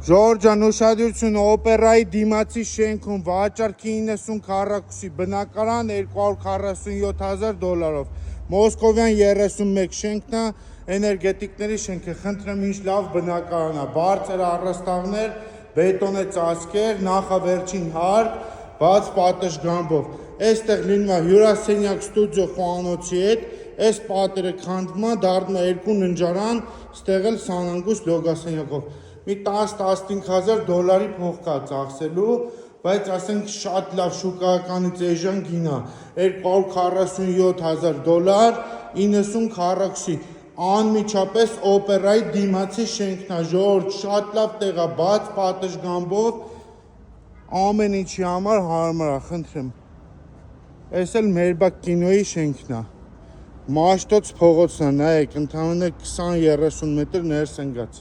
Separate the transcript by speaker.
Speaker 1: Ժորժան ուշադրություն օպերայի դիմացի շենքում վաճառքի 90 քառակուսի բնակարան $247,000 Մոսկովյան 31 շենքն է, էներգետիկների շենքը, խնդրեմ ինչ լավ բնակարան է, բարձր առաստաղներ, բետոնե ծածկեր, նախավերջին հարկ, բաց պատշգամբով, այստեղ լինում է հյուրասենյակ ստուդիո խոհանոցի հետ, այս պատերը քանդվում է, դառնում է երկու ննջարան, ստեղ էլ սանանգույց լոգասենյակով մի $10-15,000 փող կա ծախսելու, բայց ասենք շատ լավ շուկայականից էժան գին է, $247,000, 90 քառակուսի, անմիջապես օպերայի դիմացի շենքն է, ժողովուրդ, շատ լավ տեղ է, բաց պատշգամբով, ամեն ինչի համար հարմար է, խնդրեմ։ Այս էլ Մերբակ կինոյի շենքն է, Մաշտոց փողոցն է, նայեք, ընդամենը 20-30 մետր ներս ընկած։